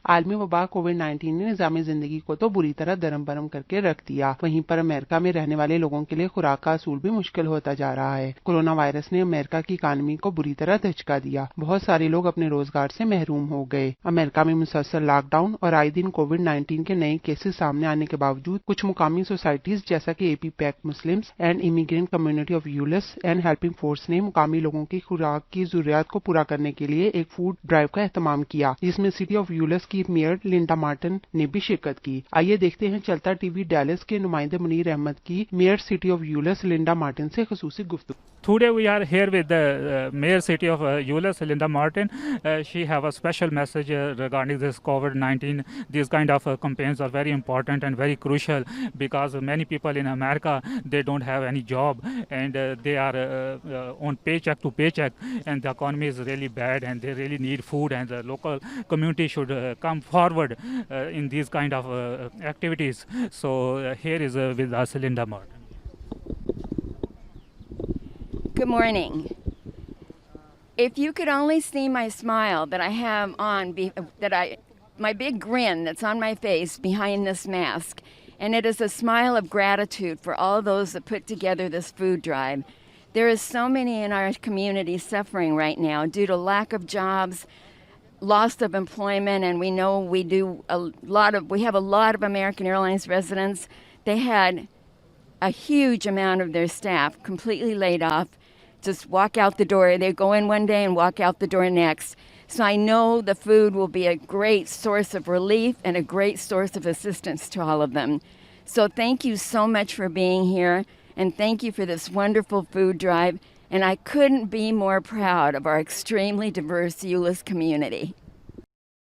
आलमी वबा कोविड-19 ने निज़ाम ज़िंदगी को तो बुरी तरह दरम-बरम करके रख दिया। वहीं पर अमेरिका में रहने वाले लोगों के लिए खुराक का असूल भी मुश्किल होता जा रहा है। कोरोना वायरस ने अमेरिका की इकानमी को बुरी तरह धचका दिया। बहुत सारे लोग अपने रोजगार से महरूम हो गए। अमेरिका में मुसलसल लॉकडाउन और आए दिन कोविड-19 के नए केसेस सामने आने के बावजूद कुछ मुकामी सोसाइटीज जैसा कि APPAC Muslims and immigrant community of Euless and helping force ने मुकामी लोगों की खुराक की जरूरियात को पूरा करने के लिए एक फूड ड्राइव का एहतमाम किया, जिसमें सिटी ऑफ यूलेस की मेयर लिंडा मार्टिन ने भी शिरकत की। आइए देखते हैं चलता टीवी डैलस के नुमाइंदे मुनीर अहमद की mayor city of Euless Linda Martin से खुसूसी गुफ्तगू। Today we are here with the Mayor City of Euless, Linda Martin. She have a special message regarding this COVID-19. These kind of campaigns are very important and very crucial because many people in America, they don't have any job and they are on paycheck to paycheck, and the economy is really bad and they really need food, and the local community should come forward in these kind of activities. So here is with us Linda Martin. Good morning. If you could only see my smile that I have on, my big grin that's on my face behind this mask, and it is a smile of gratitude for all those that put together this food drive. There is so many in our community suffering right now due to lack of jobs, loss of employment, and we know we have a lot of American Airlines residents. They had a huge amount of their staff completely laid off. Just walk out the door. They go in one day and walk out the door next. So I know the food will be a great source of relief and a great source of assistance to all of them. So thank you so much for being here, and thank you for this wonderful food drive. And I couldn't be more proud of our extremely diverse Euless community.